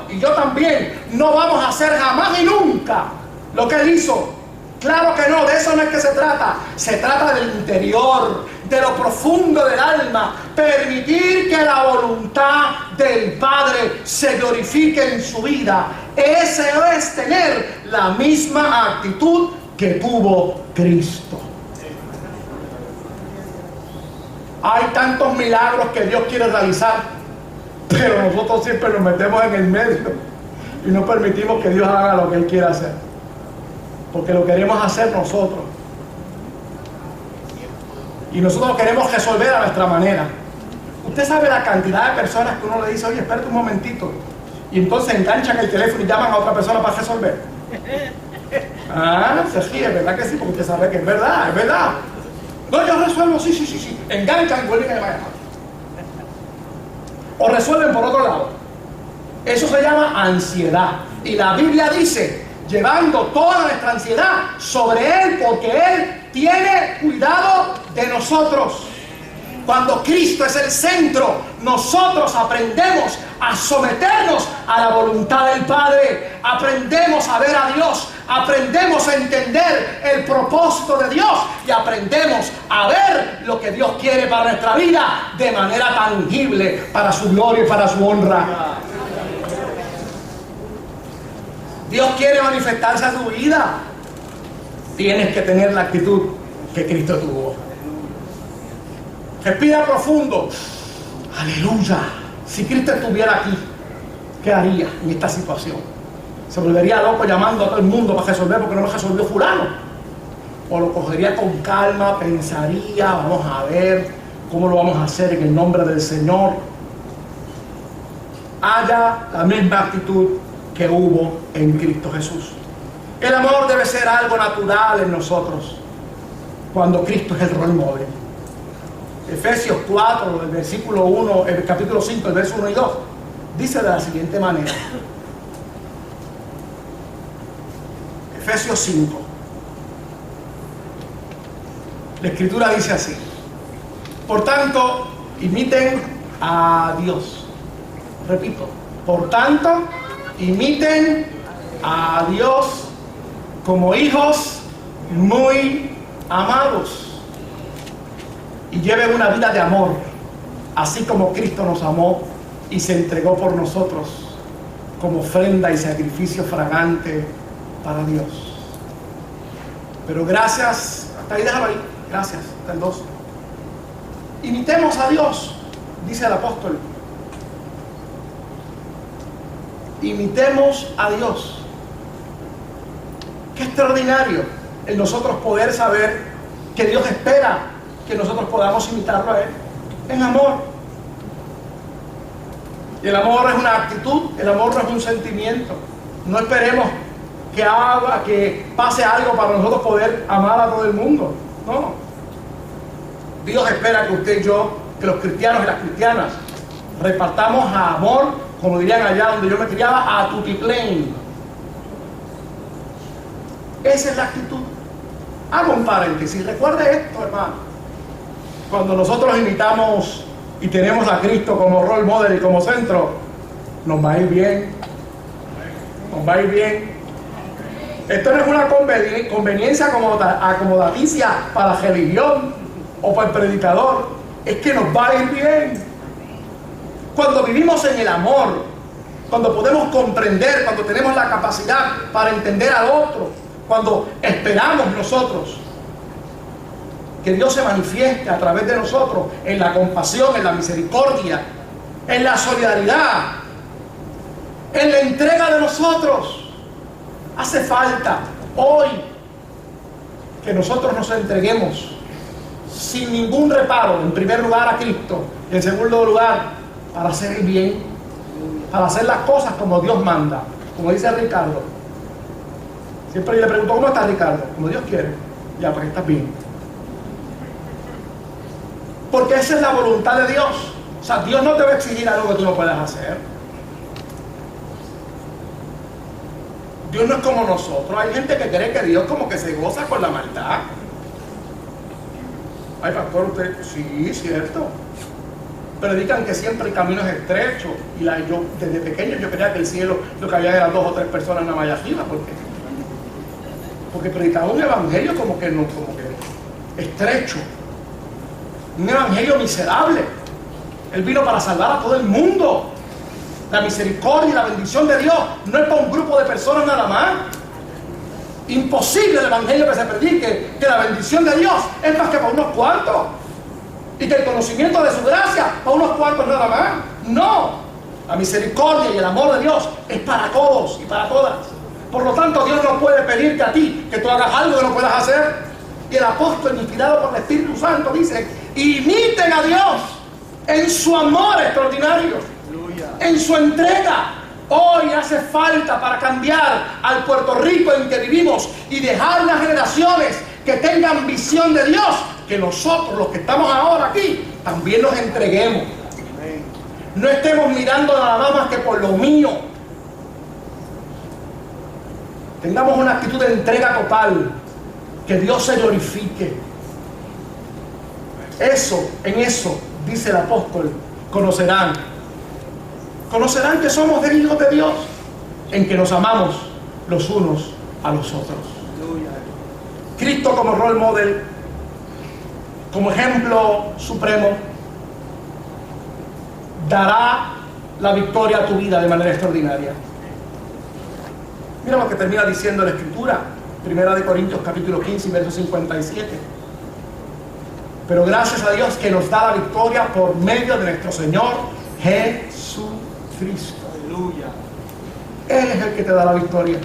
y yo también no vamos a hacer jamás y nunca lo que Él hizo. Claro que no, de eso no es que se trata. Se trata del interior, de lo profundo del alma. Permitir que la voluntad del Padre se glorifique en su vida. Ese es tener la misma actitud que tuvo Cristo. Hay tantos milagros que Dios quiere realizar, pero nosotros siempre nos metemos en el medio y no permitimos que Dios haga lo que Él quiere hacer, porque lo queremos hacer nosotros y nosotros lo queremos resolver a nuestra manera. Usted sabe la cantidad de personas que uno le dice, oye, espérate un momentito, y entonces enganchan el teléfono y llaman a otra persona para resolver. Se ríe, ¿verdad que sí? Porque usted sabe que es verdad, es verdad. No, yo resuelvo, sí. Enganchan y vuelven a llamar. O resuelven por otro lado. Eso se llama ansiedad. Y la Biblia dice, llevando toda nuestra ansiedad sobre Él, porque Él tiene cuidado de nosotros. Cuando Cristo es el centro, nosotros aprendemos a someternos a la voluntad del Padre. Aprendemos a ver a Dios, aprendemos a entender el propósito de Dios y aprendemos a ver lo que Dios quiere para nuestra vida de manera tangible, para su gloria y para su honra. Dios quiere manifestarse a tu vida. Tienes que tener la actitud que Cristo tuvo. Respira profundo. Aleluya. Si Cristo estuviera aquí, ¿qué haría en esta situación? se volvería loco llamando a todo el mundo para resolver porque no me resolvió fulano. O lo cogería con calma, pensaría, vamos a ver cómo lo vamos a hacer en el nombre del Señor. Haya la misma actitud que hubo en Cristo Jesús. El amor debe ser algo natural en nosotros cuando Cristo es el rol modelo. Efesios 4, el versículo 1, el capítulo 5, el verso 1 y 2, dice de la siguiente manera. Efesios 5. La Escritura dice así: por tanto, imiten a Dios. Repito, por tanto, imiten a Dios como hijos muy amados y lleven una vida de amor, así como Cristo nos amó y se entregó por nosotros como ofrenda y sacrificio fragante para Dios. Pero gracias, hasta ahí déjalo ahí, gracias, hasta el 2. Imitemos a Dios, dice el apóstol. Imitemos a Dios. Qué extraordinario el nosotros poder saber que Dios espera que nosotros podamos imitarlo a Él en amor. Y el amor es una actitud, el amor no es un sentimiento. No esperemos que pase algo para nosotros poder amar a todo el mundo. No. Dios espera que usted y yo, que los cristianos y las cristianas, repartamos amor, como dirían allá donde yo me criaba, a tutiplén. Esa es la actitud. Hago un paréntesis. Recuerde esto, hermano. Cuando nosotros imitamos y tenemos a Cristo como role model y como centro, nos va a ir bien. Nos va a ir bien. Esto no es una conveniencia acomodaticia para la religión o para el predicador. Es que nos va a ir bien. Cuando vivimos en el amor, cuando podemos comprender, cuando tenemos la capacidad para entender al otro, cuando esperamos nosotros que Dios se manifieste a través de nosotros en la compasión, en la misericordia, en la solidaridad, en la entrega de nosotros. Hace falta hoy que nosotros nos entreguemos sin ningún reparo, en primer lugar a Cristo, y en segundo lugar para hacer el bien, para hacer las cosas como Dios manda, como dice Ricardo. Siempre le pregunto: ¿cómo está Ricardo? Como Dios quiere. Ya, porque estás bien. Porque esa es la voluntad de Dios. O sea, Dios no te va a exigir algo que tú no puedas hacer. Dios no es como nosotros. Hay gente que cree que Dios como que se goza con la maldad. Ay, pastor, usted, sí, cierto. Predican que siempre el camino es estrecho. Y yo, desde pequeño, yo creía que el cielo lo que había eran 2 o 3 personas en la malla arriba. Porque predicaba un evangelio como que estrecho. Un evangelio miserable. Él vino para salvar a todo el mundo. La misericordia y la bendición de Dios no es para un grupo de personas nada más. Imposible el evangelio que se predique que la bendición de Dios es más que para unos cuantos y que el conocimiento de su gracia para unos cuantos nada más. No, la misericordia y el amor de Dios es para todos y para todas. Por lo tanto, Dios no puede pedirte a ti que tú hagas algo que no puedas hacer. Y el apóstol, inspirado por el Espíritu Santo, dice: imiten a Dios en su amor extraordinario, en su entrega. Hoy hace falta para cambiar al Puerto Rico en que vivimos y dejar unas generaciones que tengan visión de Dios, que nosotros, los que estamos ahora aquí, también nos entreguemos. No estemos mirando nada más que por lo mío. Tengamos una actitud de entrega total, que Dios se glorifique. En eso, dice el apóstol, conocerán que somos hijos de Dios, en que nos amamos los unos a los otros. Cristo como role model, como ejemplo supremo, dará la victoria a tu vida de manera extraordinaria. Mira lo que termina diciendo la Escritura, 1 Corintios capítulo 15, verso 57. Pero gracias a Dios que nos da la victoria por medio de nuestro Señor Jesucristo. Aleluya. Él es el que te da la victoria.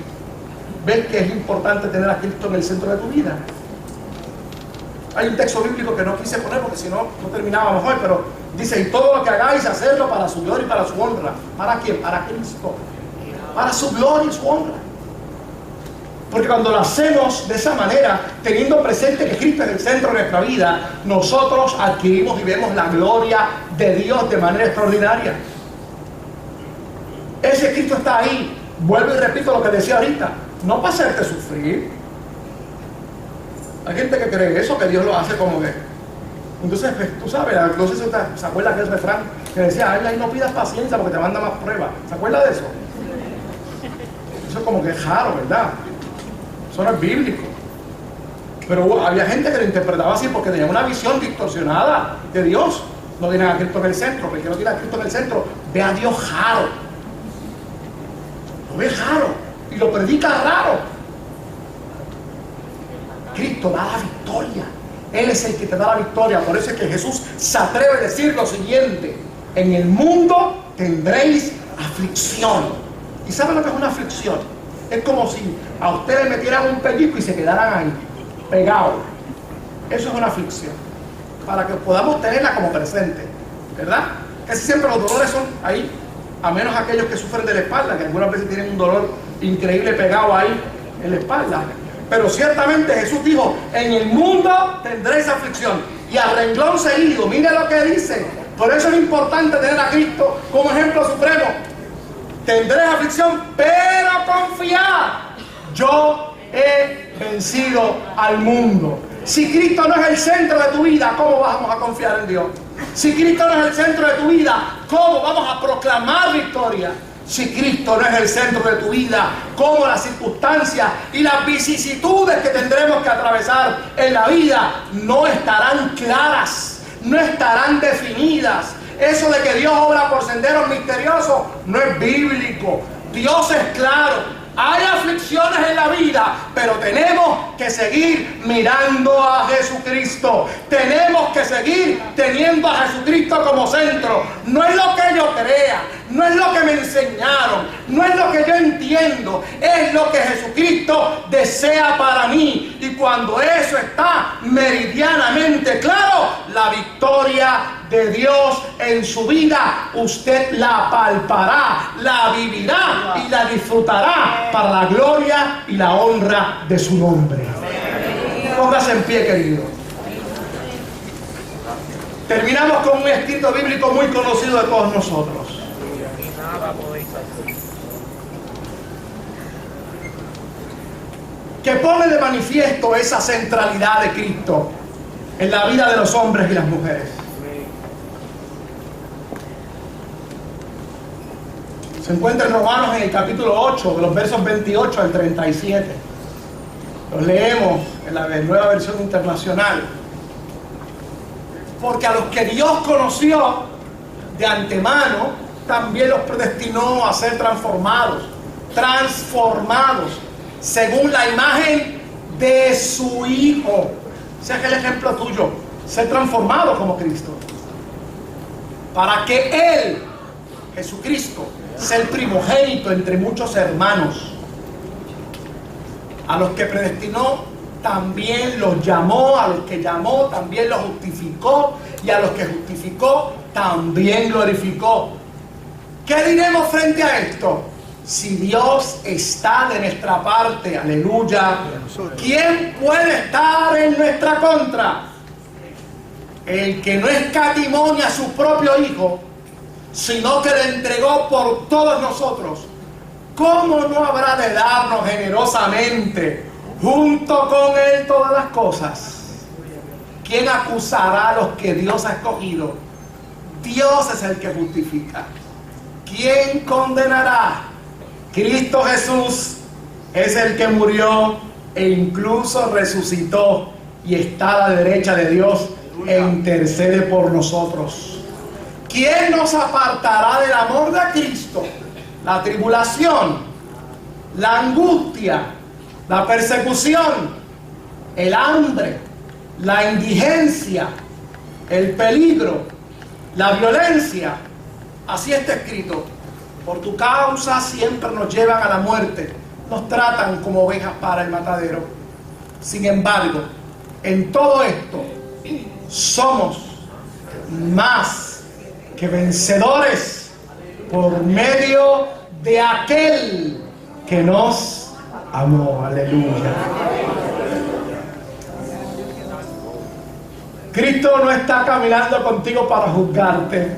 ¿Ves que es importante tener a Cristo en el centro de tu vida? Hay un texto bíblico que no quise poner porque si no, no terminábamos hoy, pero dice, y todo lo que hagáis, hacerlo para su gloria y para su honra. ¿Para quién? Para Cristo. Para su gloria y su honra. Porque cuando lo hacemos de esa manera, teniendo presente que Cristo es el centro de nuestra vida, nosotros adquirimos y vemos la gloria de Dios de manera extraordinaria. Ese Cristo está ahí. Vuelvo y repito lo que decía ahorita. No para hacerte sufrir. Hay gente que cree eso, que Dios lo hace como que... Entonces, pues, tú sabes, no sé si usted se acuerda aquel refrán que decía, ay, no pidas paciencia porque te manda más pruebas. ¿Se acuerda de eso? Eso es como que es raro, ¿verdad? Eso no es bíblico. Pero había gente que lo interpretaba así porque tenía una visión distorsionada de Dios. No tienen a Cristo en el centro, porque no tiene a Cristo en el centro, ve a Dios raro. Lo ve raro y lo predica raro. Cristo da la victoria. Él es el que te da la victoria. Por eso es que Jesús se atreve a decir lo siguiente: en el mundo tendréis aflicción. ¿Y saben lo que es una aflicción? Es como si a ustedes metieran un pellizco y se quedaran ahí, pegados. Eso es una aflicción. Para que podamos tenerla como presente, ¿verdad? Casi siempre los dolores son ahí, a menos aquellos que sufren de la espalda, que algunas veces tienen un dolor increíble pegado ahí en la espalda. Pero ciertamente Jesús dijo, en el mundo tendréis aflicción. Y a renglón seguido, mire lo que dice. Por eso es importante tener a Cristo como ejemplo supremo. Tendréis aflicción, pero confiad. Yo he vencido al mundo. Si Cristo no es el centro de tu vida, ¿cómo vamos a confiar en Dios? Si Cristo no es el centro de tu vida, ¿cómo vamos a proclamar victoria? Si Cristo no es el centro de tu vida, ¿cómo las circunstancias y las vicisitudes que tendremos que atravesar en la vida no estarán claras, no estarán definidas? Eso de que Dios obra por senderos misteriosos no es bíblico. Dios es claro. Hay aflicciones en la vida, pero tenemos que seguir mirando a Jesucristo. Tenemos que seguir teniendo a Jesucristo como centro. No es lo que yo crea, no es lo que me enseñaron, no es lo que yo entiendo, es lo que Jesucristo desea para mí. Y cuando eso está meridianamente claro, la victoria de Dios en su vida, usted la palpará, la vivirá y la disfrutará para la gloria y la honra de su nombre. Póngase en pie, querido. Terminamos con un escrito bíblico muy conocido de todos nosotros. Que pone de manifiesto esa centralidad de Cristo en la vida de los hombres y las mujeres. Se encuentra en Romanos en el capítulo 8, de los versos 28 al 37. Los leemos en la nueva versión internacional. Porque a los que Dios conoció de antemano, también los predestinó a ser transformados, según la imagen de su Hijo. Ese es el ejemplo tuyo, ser transformado como Cristo. Para que Él, Jesucristo, sea el primogénito entre muchos hermanos. A los que predestinó, también los llamó. A los que llamó, también los justificó. Y a los que justificó, también glorificó. ¿Qué diremos frente a esto? Si Dios está de nuestra parte, aleluya, ¿quién puede estar en nuestra contra? El que no escatimó ni a su propio Hijo, sino que le entregó por todos nosotros, ¿cómo no habrá de darnos generosamente junto con Él todas las cosas? ¿Quién acusará a los que Dios ha escogido? Dios es el que justifica. ¿Quién condenará? Cristo Jesús es el que murió e incluso resucitó y está a la derecha de Dios e intercede por nosotros. ¿Quién nos apartará del amor de Cristo? La tribulación, la angustia, la persecución, el hambre, la indigencia, el peligro, la violencia. Así está escrito. Por tu causa siempre nos llevan a la muerte. Nos tratan como ovejas para el matadero. Sin embargo, en todo esto somos más que vencedores por medio de aquel que nos amó. Aleluya. Cristo no está caminando contigo para juzgarte.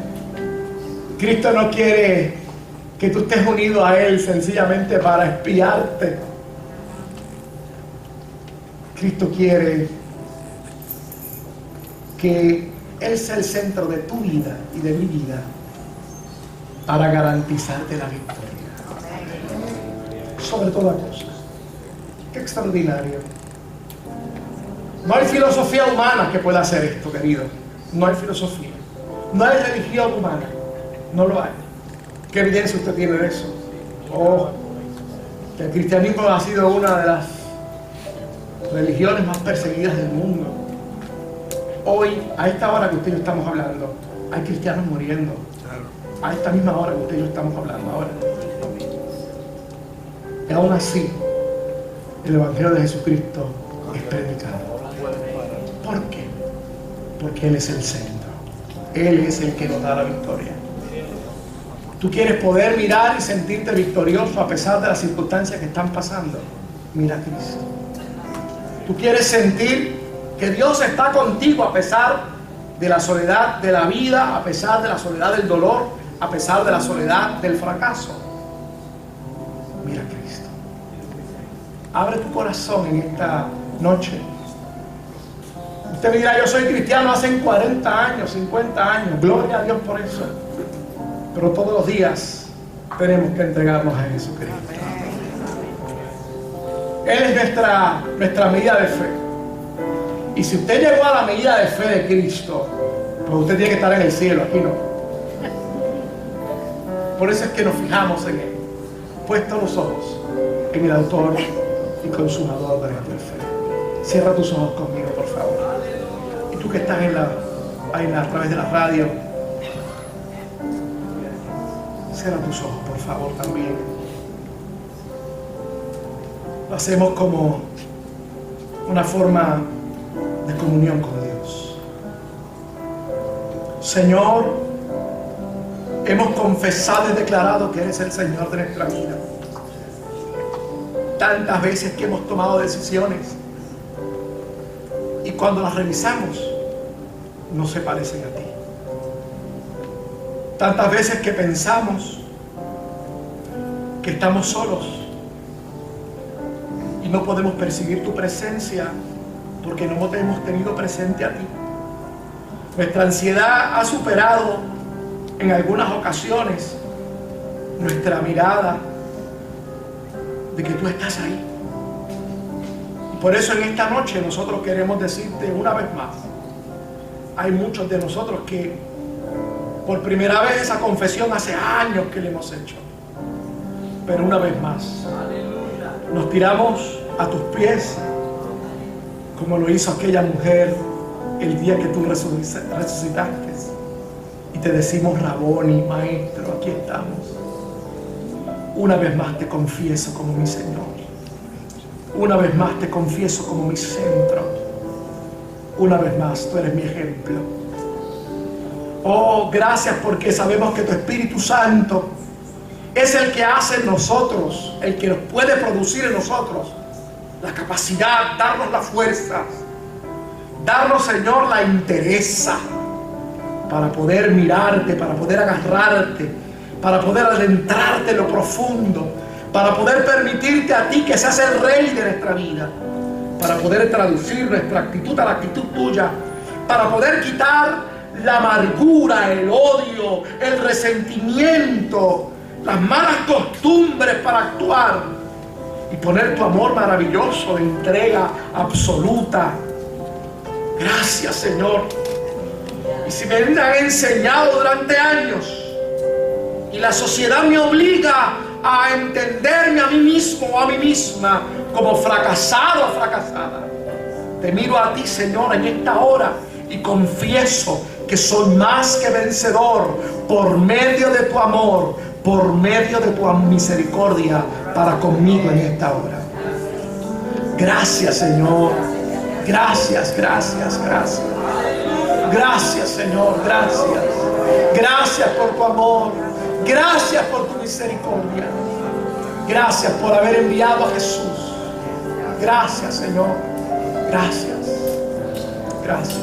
Cristo no quiere que tú estés unido a Él sencillamente para espiarte. Cristo quiere que Él sea el centro de tu vida y de mi vida para garantizarte la victoria. Sobre toda cosa. Qué extraordinario. No hay filosofía humana que pueda hacer esto, querido. No hay filosofía. No hay religión humana. No lo hay. ¿Qué evidencia usted tiene de eso? Oh, que el cristianismo ha sido una de las religiones más perseguidas del mundo. Hoy, a esta hora que usted y yo estamos hablando, hay cristianos muriendo. A esta misma hora que usted y yo estamos hablando ahora. Y aún así, el Evangelio de Jesucristo es predicado. ¿Por qué? Porque Él es el centro. Él es el que nos da la victoria. Tú quieres poder mirar y sentirte victorioso a pesar de las circunstancias que están pasando. Mira a Cristo. Tú quieres sentir que Dios está contigo a pesar de la soledad de la vida, a pesar de la soledad del dolor, a pesar de la soledad del fracaso. Mira a Cristo. Abre tu corazón en esta noche. Usted me dirá, yo soy cristiano hace 40 años, 50 años. Gloria a Dios por eso. Pero todos los días tenemos que entregarnos a Jesucristo. Él es nuestra medida de fe. Y si usted llegó a la medida de fe de Cristo, pues usted tiene que estar en el cielo, aquí no. Por eso es que nos fijamos en Él. Puestos los ojos en el autor y consumador de nuestra fe. Cierra tus ojos conmigo, por favor. Y tú que estás a través de la radio, cierra tus ojos, por favor, también. Lo hacemos como una forma de comunión con Dios. Señor, hemos confesado y declarado que eres el Señor de nuestra vida. Tantas veces que hemos tomado decisiones y cuando las revisamos no se parecen a ti. Tantas veces que pensamos que estamos solos y no podemos percibir tu presencia porque no te hemos tenido presente a ti. Nuestra ansiedad ha superado en algunas ocasiones nuestra mirada de que tú estás ahí. Y por eso en esta noche nosotros queremos decirte una vez más, hay muchos de nosotros que por primera vez esa confesión hace años que le hemos hecho, pero una vez más nos tiramos a tus pies como lo hizo aquella mujer el día que tú resucitaste y te decimos, Raboni, Maestro, aquí estamos. Una vez más te confieso como mi Señor. Una vez más te confieso como mi centro. Una vez más tú eres mi ejemplo. Oh, gracias porque sabemos que tu Espíritu Santo es el que hace en nosotros, el que nos puede producir en nosotros la capacidad, darnos la fuerza, darnos, Señor, la entereza para poder mirarte, para poder agarrarte, para poder adentrarte en lo profundo, para poder permitirte a ti que seas el Rey de nuestra vida, para poder traducir nuestra actitud a la actitud tuya, para poder quitar la amargura, el odio, el resentimiento, las malas costumbres para actuar y poner tu amor maravilloso de entrega absoluta. Gracias, Señor. Y si me han enseñado durante años y la sociedad me obliga a entenderme a mí mismo o a mí misma como fracasado o fracasada, te miro a ti, Señor, en esta hora y confieso que soy más que vencedor por medio de tu amor, por medio de tu misericordia para conmigo en esta hora. Gracias, Señor. Gracias, gracias, gracias. Gracias, Señor, gracias. Gracias por tu amor. Gracias por tu misericordia. Gracias por haber enviado a Jesús. Gracias, Señor. Gracias. Gracias.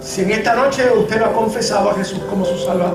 Si en esta noche usted no ha confesado a Jesús como su Salvador,